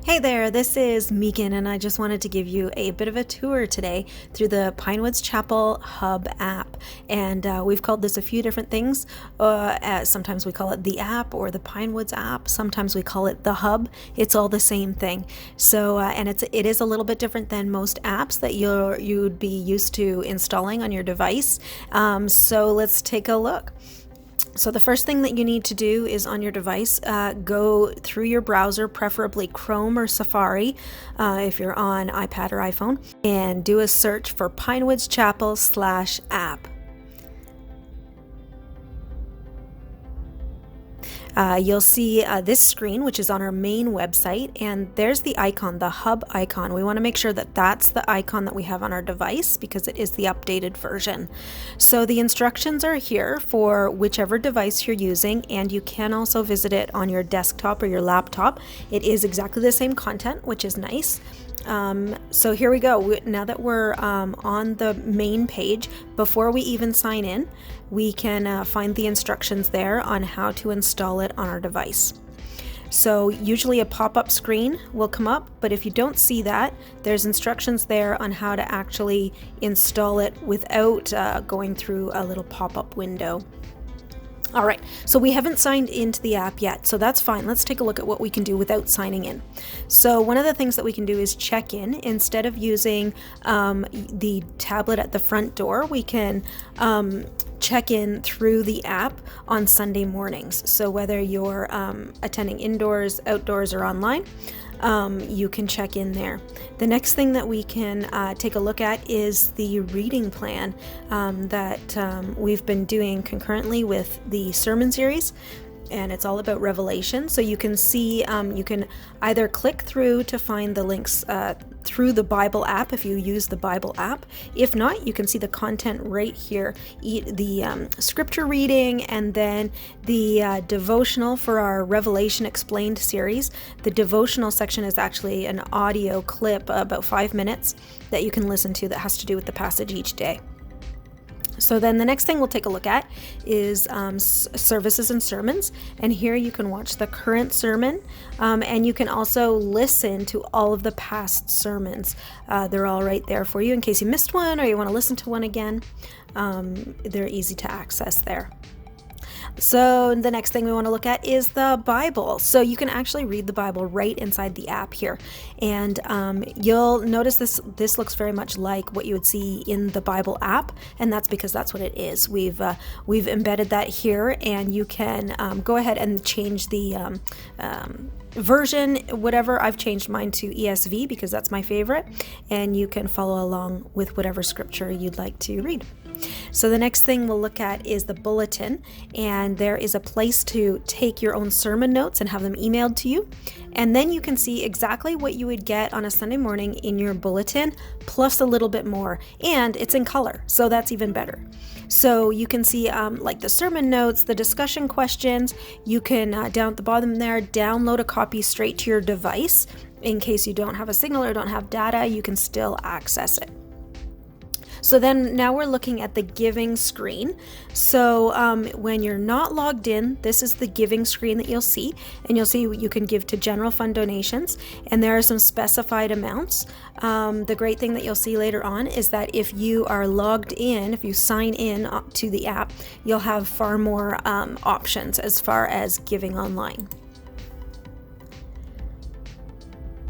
Hey there, this is Megan, and I just wanted to give you a bit of a tour today through the Pinewoods Chapel Hub app. And we've called this a few different things. Sometimes we call it the app or the Pinewoods app. Sometimes we call it the Hub. It's all the same thing. So, and it is a little bit different than most apps that you'd be used to installing on your device. So let's take a look. So the first thing that you need to do is on your device, go through your browser, preferably Chrome or Safari, if you're on iPad or iPhone, and do a search for Pinewoods Chapel /app. You'll see this screen, which is on our main website, and there's the icon, the hub icon. We want to make sure that that's the icon that we have on our device because it is the updated version. So the instructions are here for whichever device you're using, and you can also visit it on your desktop or your laptop. It is exactly the same content, which is nice. So here we go. Now that we're on the main page, before we even sign in, we can find the instructions there on how to install it on our device. So usually a pop-up screen will come up, but if you don't see that, there's instructions there on how to actually install it without going through a little pop-up window. All right, so we haven't signed into the app yet, so that's fine. Let's take a look at what we can do without signing in. So one of the things that we can do is check in. Instead of using the tablet at the front door, we can check in through the app on Sunday mornings. So whether you're attending indoors, outdoors, or online, you can check in there. The next thing that we can take a look at is the reading plan that we've been doing concurrently with the sermon series, and it's all about Revelation. So you can see, you can either click through to find the links through the Bible app if you use the Bible app. If not, you can see the content right here, the scripture reading, and then the devotional for our Revelation Explained series. The devotional section is actually an audio clip, about 5 minutes, that you can listen to that has to do with the passage each day. So then the next thing we'll take a look at is services and sermons, and here you can watch the current sermon, and you can also listen to all of the past sermons. They're all right there for you in case you missed one or you want to listen to one again. They're easy to access there. So the next thing we want to look at is the Bible. So you can actually read the Bible right inside the app here. And you'll notice this looks very much like what you would see in the Bible app, and that's because that's what it is. We've embedded that here, and you can go ahead and change the version, whatever. I've changed mine to ESV because that's my favorite, and you can follow along with whatever scripture you'd like to read. So the next thing we'll look at is the Bulletin, and there is a place to take your own sermon notes and have them emailed to you, and then you can see exactly what you would get on a Sunday morning in your Bulletin, plus a little bit more, and it's in color, so that's even better. So you can see like the sermon notes, the discussion questions. You can, down at the bottom there, download a copy straight to your device. In case you don't have a signal or don't have data, you can still access it. So then now we're looking at the giving screen. So when you're not logged in, this is the giving screen that you'll see, and you'll see you can give to general fund donations, and there are some specified amounts. The great thing that you'll see later on is that if you are logged in, if you sign in to the app, you'll have far more options as far as giving online.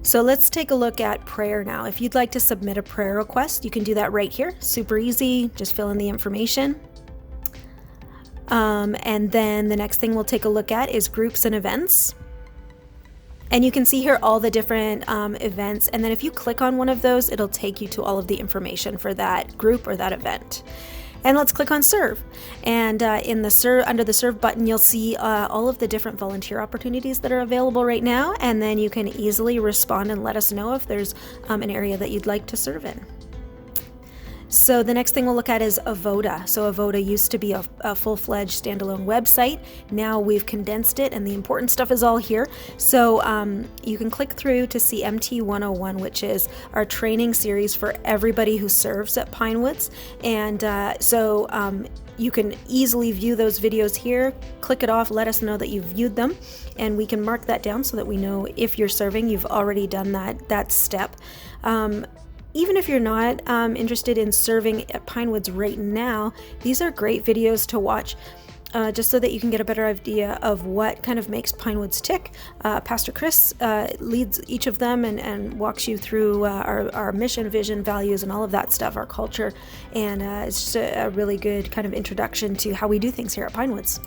So let's take a look at prayer now. If you'd like to submit a prayer request, you can do that right here. Super easy, just fill in the information. And then the next thing we'll take a look at is groups and events. And you can see here all the different events, and then if you click on one of those, it'll take you to all of the information for that group or that event. And let's click on Serve. And in the under the Serve button, you'll see all of the different volunteer opportunities that are available right now. And then you can easily respond and let us know if there's an area that you'd like to serve in. So the next thing we'll look at is Avoda. So Avoda used to be a full-fledged standalone website. Now we've condensed it, and the important stuff is all here. So you can click through to see MT 101, which is our training series for everybody who serves at Pinewoods. And You can easily view those videos here. Click it off, let us know that you've viewed them, and we can mark that down so that we know if you're serving, you've already done that step. Even if you're not interested in serving at Pinewoods right now, these are great videos to watch. Just so that you can get a better idea of what kind of makes Pinewoods tick. Pastor Chris leads each of them and walks you through our mission, vision, values, and all of that stuff, our culture. And it's just a really good kind of introduction to how we do things here at Pinewoods.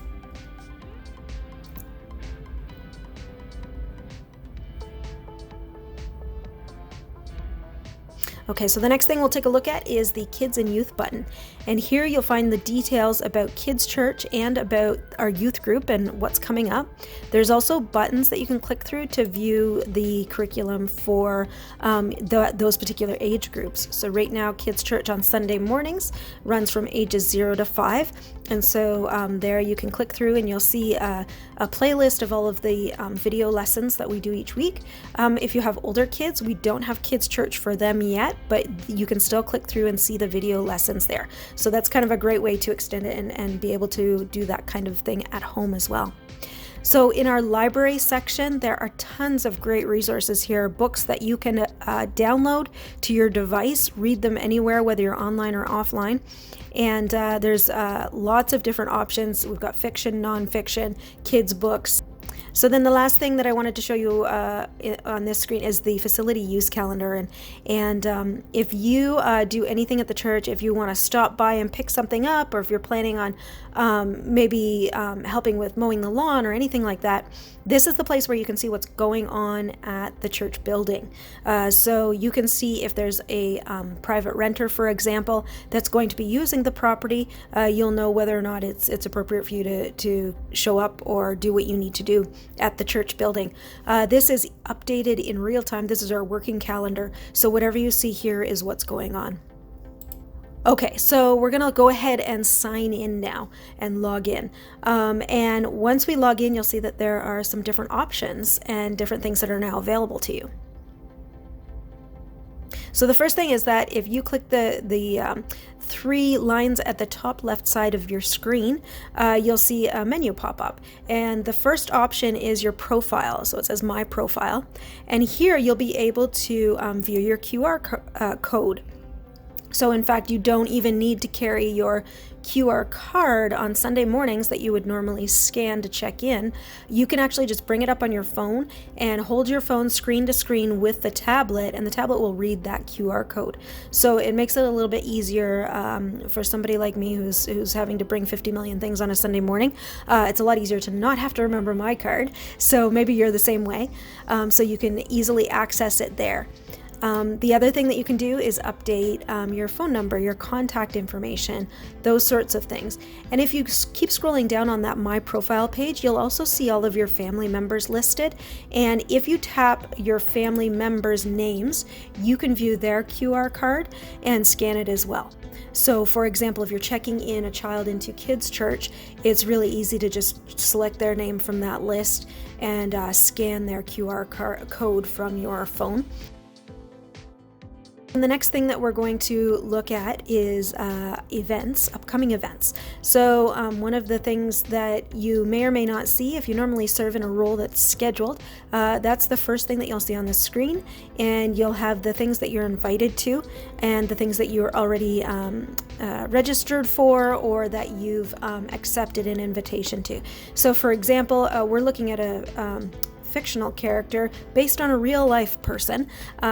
Okay, so the next thing we'll take a look at is the Kids and Youth button. And here you'll find the details about Kids Church and about our youth group and what's coming up. There's also buttons that you can click through to view the curriculum for those particular age groups. So right now, Kids Church on Sunday mornings runs from ages 0 to 5. And so there you can click through and you'll see a playlist of all of the video lessons that we do each week. If you have older kids, we don't have Kids Church for them yet, but you can still click through and see the video lessons there. So that's kind of a great way to extend it and be able to do that kind of thing at home as well. So in our library section, there are tons of great resources here, books that you can download to your device, read them anywhere, whether you're online or offline. And there's lots of different options. We've got fiction, nonfiction, kids books. So then the last thing that I wanted to show you on this screen is the facility use calendar. And if you do anything at the church, if you want to stop by and pick something up, or if you're planning on maybe helping with mowing the lawn or anything like that, this is the place where you can see what's going on at the church building. So you can see if there's a private renter, for example, that's going to be using the property. You'll know whether or not it's appropriate for you to show up or do what you need to do at the church building. This is updated in real time. This is our working calendar. So whatever you see here is what's going on. Okay, so we're gonna go ahead and sign in now and log in. And once we log in, you'll see that there are some different options and different things that are now available to you. So the first thing is that if you click the 3 lines at the top left side of your screen, you'll see a menu pop up. And the first option is your profile. So it says My Profile. And here you'll be able to view your QR code. So in fact, you don't even need to carry your QR card on Sunday mornings that you would normally scan to check in. You can actually just bring it up on your phone and hold your phone screen to screen with the tablet, and the tablet will read that QR code. So it makes it a little bit easier for somebody like me who's having to bring 50 million things on a Sunday morning. It's a lot easier to not have to remember my card. So maybe you're the same way. So you can easily access it there. The other thing that you can do is update your phone number, your contact information, those sorts of things. And if you keep scrolling down on that My Profile page, you'll also see all of your family members listed. And if you tap your family members' names, you can view their QR card and scan it as well. So for example, if you're checking in a child into Kids Church, it's really easy to just select their name from that list and scan their QR code from your phone. And the next thing that we're going to look at is events, upcoming events. So one of the things that you may or may not see if you normally serve in a role that's scheduled, that's the first thing that you'll see on the screen. And you'll have the things that you're invited to and the things that you're already registered for or that you've accepted an invitation to. So for example, we're looking at a fictional character based on a real life person.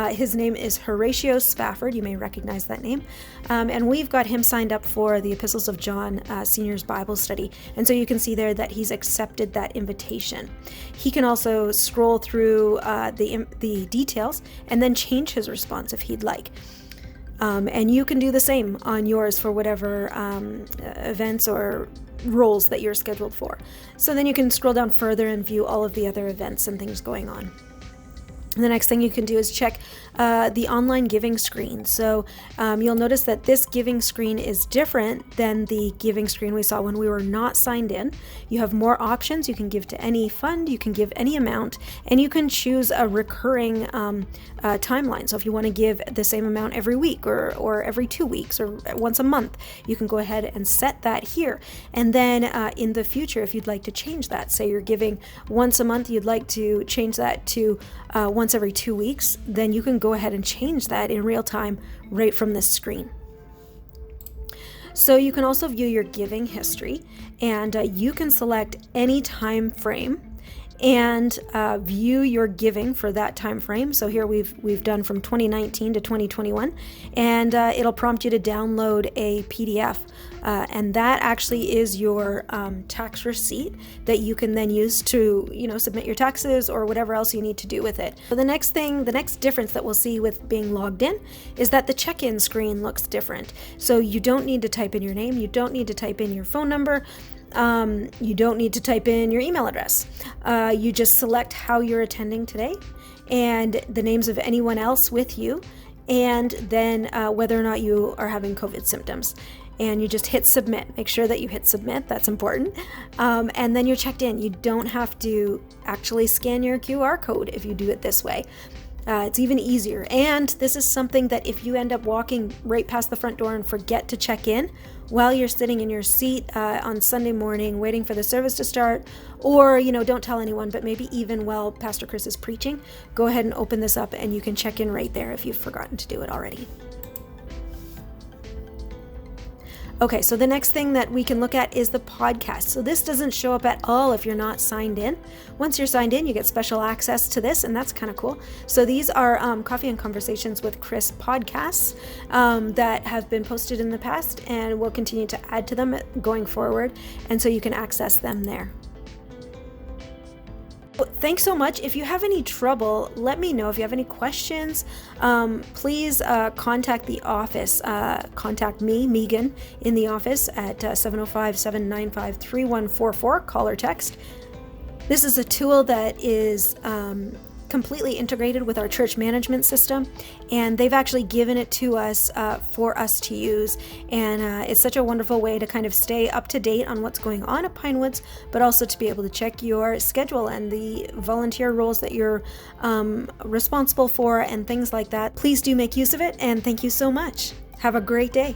His name is Horatio Spafford. You may recognize that name. And we've got him signed up for the Epistles of John Senior's Bible Study. And so you can see there that he's accepted that invitation. He can also scroll through the details and then change his response if he'd like. And you can do the same on yours for whatever events or roles that you're scheduled for. So then you can scroll down further and view all of the other events and things going on. The next thing you can do is check the online giving screen. So you'll notice that this giving screen is different than the giving screen we saw when we were not signed in. You have more options. You can give to any fund, you can give any amount, and you can choose a recurring timeline. So if you want to give the same amount every week or every 2 weeks or once a month, you can go ahead and set that here. And then in the future, if you'd like to change that, say you're giving once a month, you'd like to change that to once every 2 weeks, then you can go ahead and change that in real time right from this screen. So you can also view your giving history, and you can select any time frame and view your giving for that time frame. So here we've done from 2019 to 2021, and it'll prompt you to download a PDF, and that actually is your tax receipt that you can then use to submit your taxes or whatever else you need to do with it. So the next difference that we'll see with being logged in is that the check-in screen looks different. So you don't need to type in your name, you don't need to type in your phone number. You don't need to type in your email address. You just select how you're attending today and the names of anyone else with you, and then whether or not you are having COVID symptoms. And you just hit submit. Make sure that you hit submit. That's important. And then you're checked in. You don't have to actually scan your QR code if you do it this way. It's even easier. And this is something that if you end up walking right past the front door and forget to check in while you're sitting in your seat on Sunday morning waiting for the service to start, or don't tell anyone, but maybe even while Pastor Chris is preaching, go ahead and open this up and you can check in right there if you've forgotten to do it already. Okay, so the next thing that we can look at is the podcast. So this doesn't show up at all if you're not signed in. Once you're signed in, you get special access to this, and that's kind of cool. So these are Coffee and Conversations with Chris podcasts that have been posted in the past, and we'll continue to add to them going forward, and so you can access them there. Thanks so much. If you have any trouble, let me know. If you have any questions, please contact the office. Contact me, Megan, in the office at 705-795-3144. Call or text. This is a tool that is completely integrated with our church management system, and they've actually given it to us for us to use, and it's such a wonderful way to kind of stay up to date on what's going on at Pinewoods, but also to be able to check your schedule and the volunteer roles that you're responsible for and things like that. Please do make use of it, and thank you so much. Have a great day.